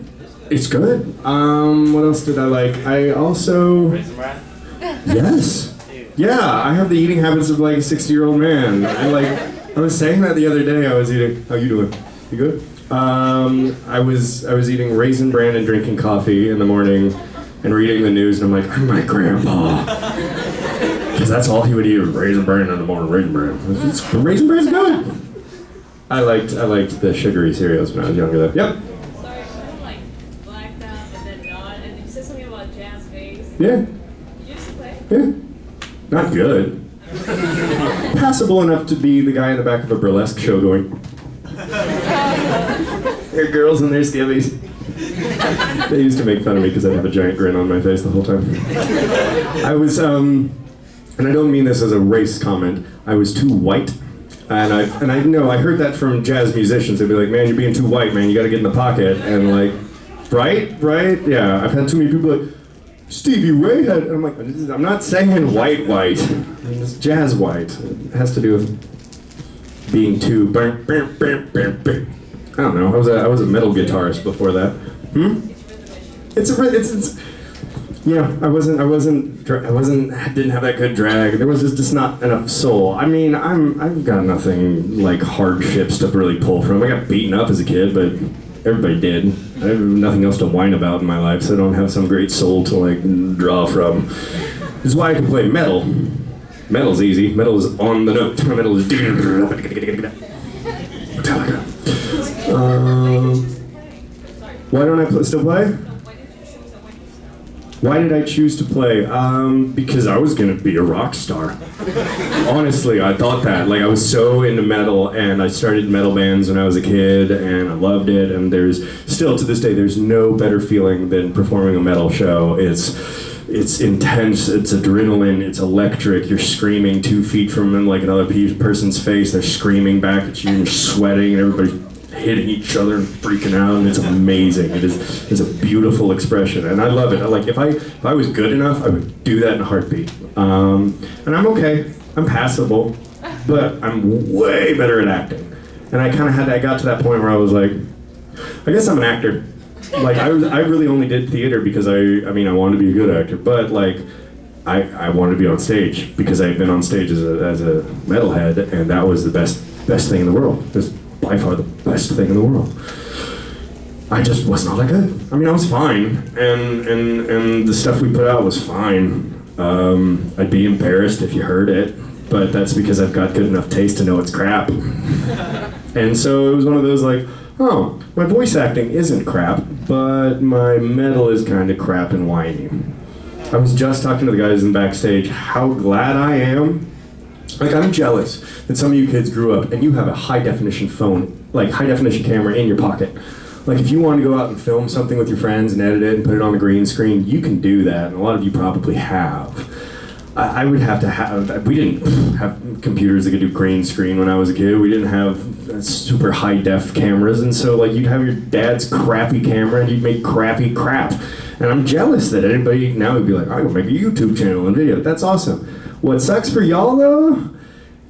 It's good. What else did I like? I also... Raisin Bran? Yes. Yeah, I have the eating habits of like a 60-year-old man. I like I was saying that the other day. I was eating. How you doing? You good? I was eating Raisin Bran and drinking coffee in the morning, and reading the news, and I'm like, I'm my grandpa, because that's all he would eat was Raisin Bran in the morning. Raisin Bran. Raisin Bran's good. I liked the sugary cereals when I was younger. Though. Yep. Sorry, I kind of like blacked out and then not, and you said something about jazz bass. Yeah. You used to play? Yeah. Not good. Passable enough to be the guy in the back of a burlesque show going, there are girls and there's skivvies. They used to make fun of me because I'd have a giant grin on my face the whole time. I was, and I don't mean this as a race comment, I was too white. And I know, I heard that from jazz musicians. They'd be like, man, you're being too white, man, you gotta get in the pocket. And like, right? Yeah, I've had too many people like, Stevie Ray had, and I'm like, I'm not saying white. I mean, it's jazz white. It has to do with being too, I don't know, I was a metal guitarist before that. It's yeah, I didn't have that good drag. There was just not enough soul. I mean, I've got nothing like hardships to really pull from. I got beaten up as a kid, but everybody did. I have nothing else to whine about in my life, so I don't have some great soul to like draw from. This is why I can play metal. Metal's easy. Metal is on the note. Metal is. Why don't I still play? Why did I choose to play? Because I was gonna be a rock star. Honestly, I thought that. Like, I was so into metal, and I started metal bands when I was a kid, and I loved it, and there's, still to this day, there's no better feeling than performing a metal show. It's intense, it's adrenaline, it's electric, you're screaming 2 feet from like another person's face, they're screaming back at you, and you're sweating, and everybody's hitting each other and freaking out, and it's amazing. It's a beautiful expression, and I love it. Like, if I was good enough, I would do that in a heartbeat. And I'm okay, I'm passable, but I'm way better at acting. And I got to that point where I was like, I guess I'm an actor. Like, I really only did theater because I wanted to be a good actor, but like, I wanted to be on stage because I had been on stage as a metalhead, and that was the best thing in the world. It was by far the best thing in the world. I just wasn't all that good. I mean, I was fine, and the stuff we put out was fine. I'd be embarrassed if you heard it, but that's because I've got good enough taste to know it's crap. And so it was one of those like, oh, my voice acting isn't crap, but my metal is kind of crap and whiny. I was just talking to the guys in backstage how glad I am. Like, I'm jealous that some of you kids grew up and you have a high-definition phone, like high-definition camera in your pocket. Like, if you want to go out and film something with your friends and edit it and put it on the green screen, you can do that, and a lot of you probably have. I would have to have, we didn't have computers that could do green screen when I was a kid. We didn't have super high-def cameras, and so like, you'd have your dad's crappy camera and you'd make crappy crap. And I'm jealous that anybody now would be like, I will make a YouTube channel and video. That's awesome. What sucks for y'all though,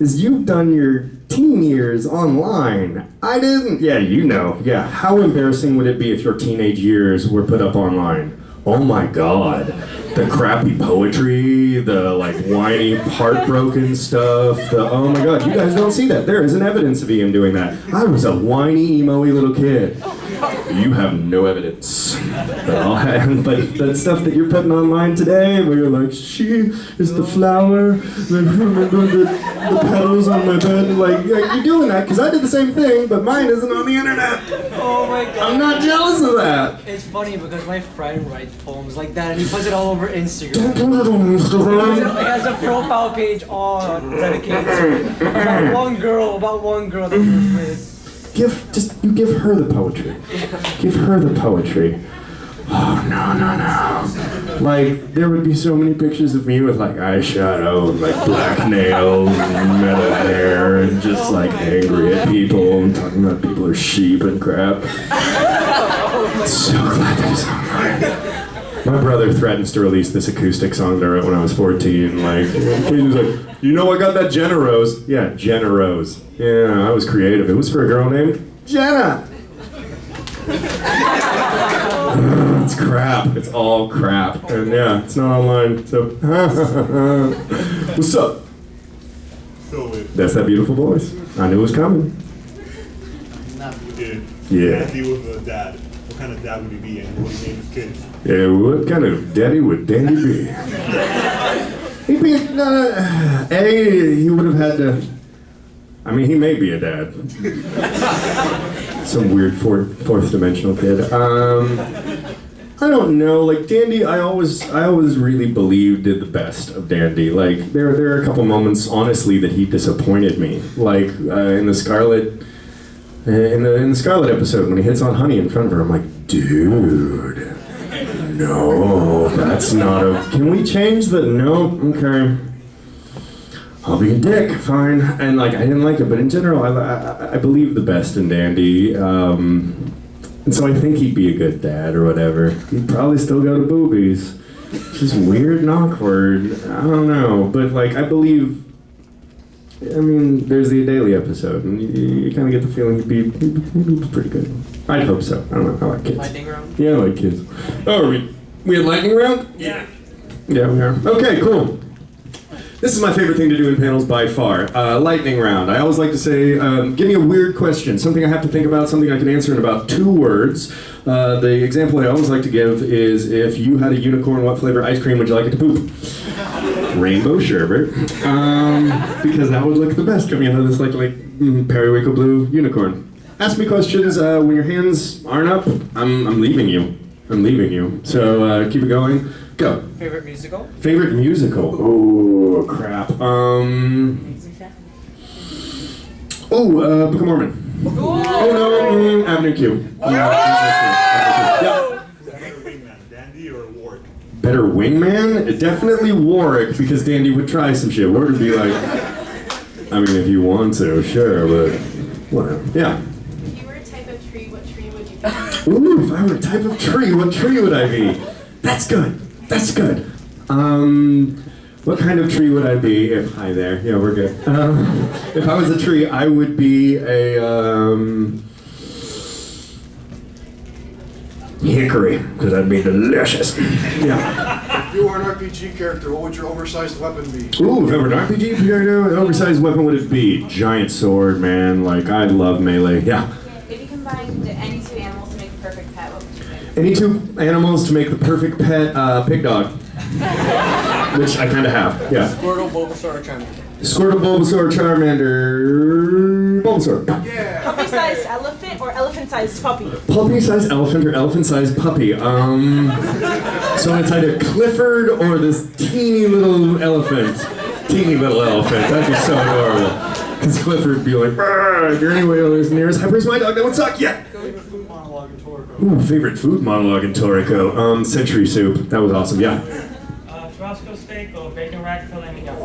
is you've done your teen years online. I didn't. Yeah, you know. Yeah, how embarrassing would it be if your teenage years were put up online? Oh my God. The crappy poetry, the like whiny, heartbroken stuff, oh my God, you guys don't see that. There isn't evidence of Ian doing that. I was a whiny, emo-y little kid. You have no evidence. But that stuff that you're putting online today, where you're like, she is the flower, the petals on my bed, like you're doing that because I did the same thing, but mine isn't on the internet. Oh my God. I'm not jealous of that. It's funny because my friend writes poems like that and he puts it all over Instagram. He has a profile page all dedicated to about one girl that he was with. You give her the poetry. Give her the poetry. Oh, no. Like, there would be so many pictures of me with like eyeshadow and like black nails and metal hair and just like angry at people and talking about people are sheep and crap. I'm so glad that it's online. My brother threatens to release this acoustic song that I wrote when I was 14. Like, he was like, you know I got that Jenna Rose? Yeah, Jenna Rose. Yeah, I was creative. It was for a girl named Jenna. It's crap. It's all crap. And yeah, it's not online, so. What's up? So That's that beautiful voice. I knew it was coming. Yeah. Dandy with a dad. What kind of dad would he be, and what would he name his kid? Yeah, what kind of daddy would Dandy be? He'd be, he would have had to, I mean, he may be a dad. Some weird fourth dimensional kid. I don't know, like Dandy, I always really believed did the best of Dandy. Like, there are a couple moments, honestly, that he disappointed me. Like, in the Scarlet episode, when he hits on Honey in front of her, I'm like, dude, no, that's not a, can we change the, no, okay. I'll be a dick, fine. And like, I didn't like it, but in general, I believe the best in Dandy. And so I think he'd be a good dad or whatever. He'd probably still go to boobies. It's just weird and awkward. I don't know, but like, I believe, I mean, there's the Adalia episode, and you kind of get the feeling he'd be pretty good. I'd hope so. I don't know. I like kids. Lightning round? Yeah, I like kids. Oh, we had lightning round? Yeah. Yeah, we are. Okay, cool. This is my favorite thing to do in panels by far. Lightning round. I always like to say, give me a weird question, something I have to think about, something I can answer in about 2 words. The example I always like to give is, if you had a unicorn, what flavor ice cream would you like it to poop? Rainbow sherbet, because that would look the best coming out of this like periwinkle blue unicorn. Ask me questions when your hands aren't up. I'm leaving you. So keep it going. Go. Favorite musical? Favorite musical? Oh crap. Book of Mormon. Oh no, Avenue Q. Yeah. Better wingman, Dandy or Warwick? Better wingman? Definitely Warwick, because Dandy would try some shit. Warwick would be like, I mean, if you want to, sure, but whatever. Yeah. If you were a type of tree, what tree would you be? Ooh, if I were a type of tree, what tree would I be? That's good. That's good. What kind of tree would I be if... Hi there. Yeah, we're good. If I was a tree, I would be a... hickory, because that'd be delicious. Yeah. If you were an RPG character, what would your oversized weapon be? Ooh, if I were an RPG character, an oversized weapon would it be? Giant sword, man. Like, I love melee. Yeah. If you combined any 2 animals to make a perfect pet, what would you pick? Any 2 animals to make the perfect pet, pig dog. Which I kind of have, yeah. Squirtle, Bulbasaur, Charmander. Squirtle, Bulbasaur, Charmander, Bulbasaur. Yeah. Puppy-sized elephant or elephant-sized puppy? Puppy-sized elephant or elephant-sized puppy. So it's either Clifford or this teeny little elephant. Teeny little elephant. That'd be so adorable. Because Clifford would be like, if you're anywhere nearest, where's my dog? That would suck. Yeah. Food monologue in Toriko. Ooh, favorite food monologue in Toriko. Century soup. That was awesome. Yeah. Churrasco steak or bacon rack filet mignon?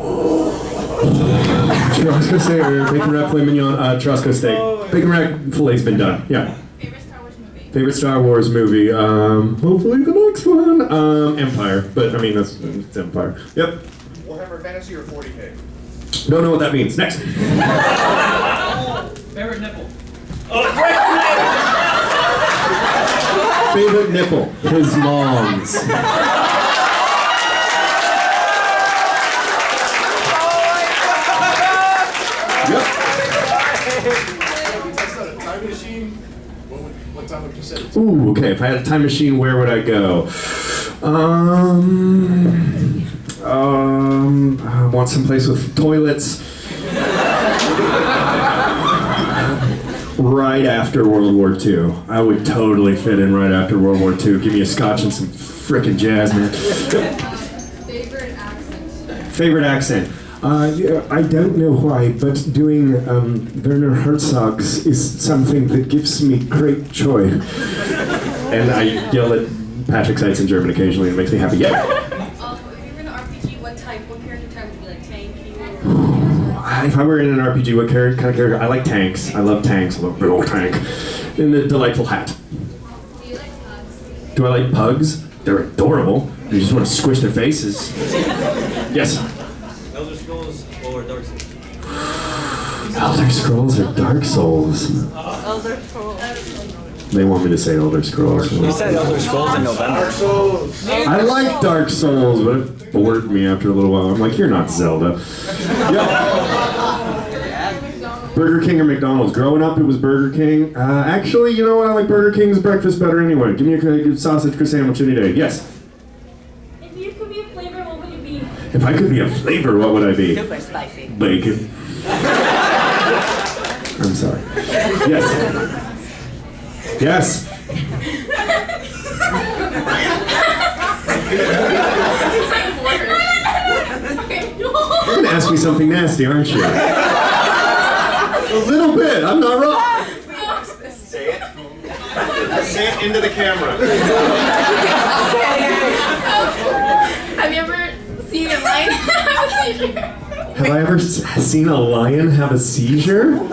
Churrasco steak or bacon wrap filet mignon, Churrasco steak. Bacon wrap filet's been done, yeah. Favorite Star Wars movie? Favorite Star Wars movie, hopefully the next one. Empire, but I mean, it's Empire. Yep. Warhammer Fantasy or 40K? Don't know what that means. Next. Favorite nipple? Favorite nipple? His mom's. Time machine. What time would you say? Ooh, okay. If I had a time machine, where would I go? I want someplace with toilets. Right after World War II. I would totally fit in right after World War II. Give me a scotch and some frickin' jazz, man. Favorite accent? Favorite accent? Yeah, I don't know why, but doing Werner Herzog's is something that gives me great joy. And I yell at Patrick Seitz in German occasionally, and it makes me happy. Yeah. If you were in an RPG, what character type would you be, like tank, hero? If I were in an RPG, what kind of character? I like tanks. I love tanks. I love a big old tank. And the delightful hat. Do you like pugs? Do I like pugs? They're adorable. You just want to squish their faces. Yes. Elder Scrolls or Dark Souls? Elder Scrolls or Dark Souls? Elder Scrolls. They want me to say Elder Scrolls. You said Elder Scrolls in November. Dark Souls. I like Dark Souls, but it bored me after a little while. I'm like, you're not Zelda. Yep. Burger King or McDonald's? Growing up, it was Burger King. Actually, you know what? I like Burger King's breakfast better anyway. Give me a sausage sandwich any day. Yes. If you could be a flavor, what would you be? If I could be a flavor, what would I be? Super spicy. Bacon. I'm sorry. Yes. Yes. You're gonna ask me something nasty, aren't you? A little bit. I'm not wrong. Say it. Say it into the camera. Have you ever seen a lion have a seizure? Have I ever seen a lion have a seizure? No.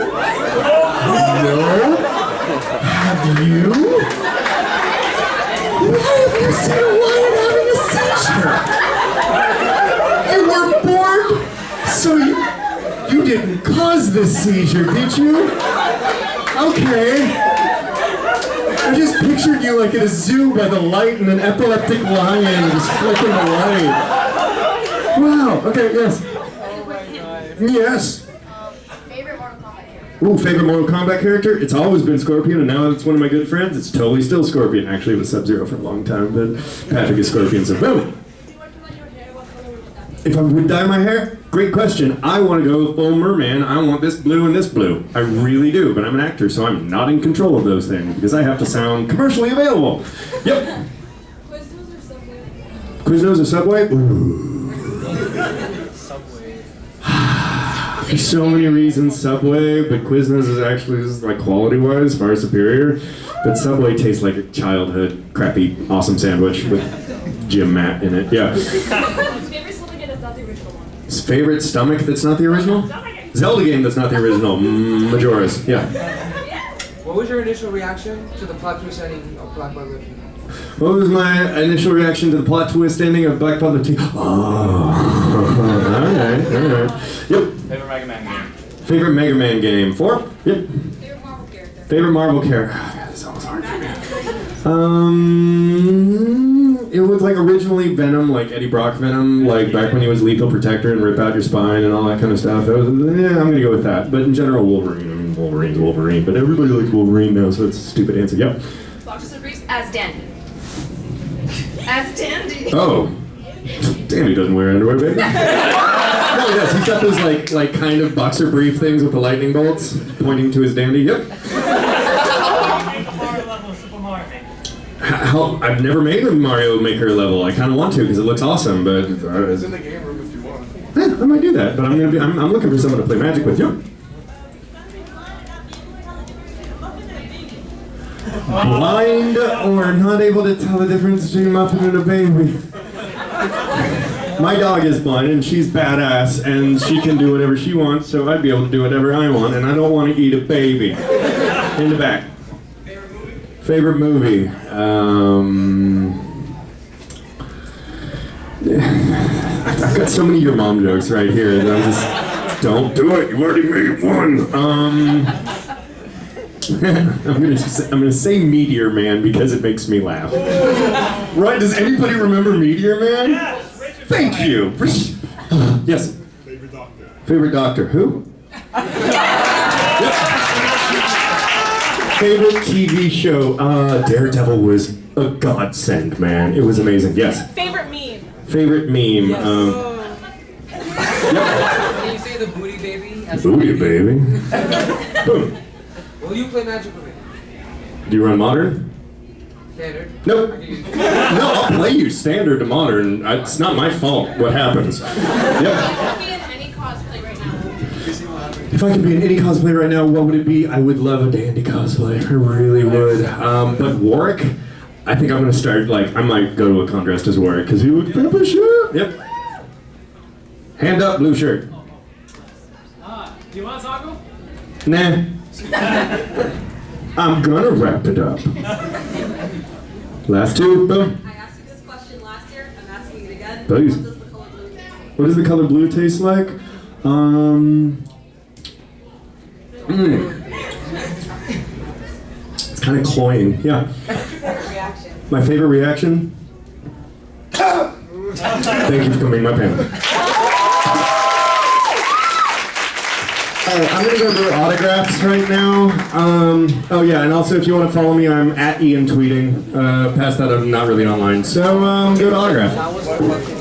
Have you? Why have you seen a lion having a seizure? You were born, so you didn't cause this seizure, did you? Okay. I just pictured you like at a zoo by the light and an epileptic lion just flicking the light. Wow. Okay. Yes. Yes. Favorite Mortal Kombat character? Ooh, favorite Mortal Kombat character? It's always been Scorpion, and now it's one of my good friends. It's totally still Scorpion. Actually, it was Sub-Zero for a long time, but Patrick is Scorpion, so boom. If I would dye my hair? Great question. I want to go full merman. I want this blue and this blue. I really do, but I'm an actor, so I'm not in control of those things because I have to sound commercially available. Yep. Quiznos or Subway? Quiznos or Subway? Ooh. There's so many reasons Subway, but Quiznos is actually like quality-wise far superior. But Subway tastes like a childhood crappy awesome sandwich with gym mat in it. Yeah. Favorite stomach that's not the original one? Favorite stomach that's not the original? Zelda game that's not the original. Majora's. Yeah. What was your initial reaction to the plot twist ending of Black Butler 2? What was my initial reaction to the plot twist ending of Black Panther 2? Oh, alright. Yep. Favorite Mega Man game? Favorite Mega Man game? 4? Yep. Favorite Marvel character? Favorite Marvel character? God, this is always hard for me. It was like originally Venom, like Eddie Brock Venom, like back when he was Lethal Protector and rip out your spine and all that kind of stuff. That was, yeah, I'm gonna go with that. But in general, Wolverine. I mean, Wolverine's Wolverine, but everybody likes Wolverine now, so it's a stupid answer. Yep. Boxers and briefs as Dandy. As Dandy. Oh. Danny doesn't wear underwear, baby. No, yes, he's got those like kind of boxer brief things with the lightning bolts pointing to his dandy. Yep. How, I've never made a Mario Maker level. I kind of want to because it looks awesome, but It's in the game room if you want. I might do that. But I'm looking for someone to play Magic with. Yep. Blind or not able to tell the difference between a muffin and a baby. My dog is blind and she's badass and she can do whatever she wants, so I'd be able to do whatever I want, and I don't want to eat a baby. In the back. Favorite movie? I've got so many Your Mom jokes right here that I'm just, don't do it, you already made one. I'm gonna say Meteor Man because it makes me laugh. Right? Does anybody remember Meteor Man? Yes. Thank you. Yes. Favorite doctor? Favorite doctor? Who? Yep. Favorite TV show? Daredevil was a godsend, man. It was amazing. Yes. Favorite meme? Favorite meme? Yes. Yep. Can you say the booty baby? Booty baby. Boom. Will you play Magic with me? Do you run modern? Standard? Nope. No, I'll play you standard to modern. It's not my fault what happens. Yep. If I could be in any cosplay right now, what would it be? I would love a dandy cosplay. I really would. But Warwick, I think I'm gonna start I might go to a con dressed as Warwick because he would flip a shirt. Yep. Hand up, blue shirt. Do you want a taco? Nah. I'm gonna wrap it up. Last two, boom. I asked you this question last year. I'm asking it again. Please. What does the color blue taste like? It's kind of cloying. Yeah. My favorite reaction? Thank you for coming to my panel. Alright, I'm gonna go do autographs right now. Oh yeah, and also if you want to follow me, I'm at Ian tweeting. Past that, I'm not really online. So go to autograph.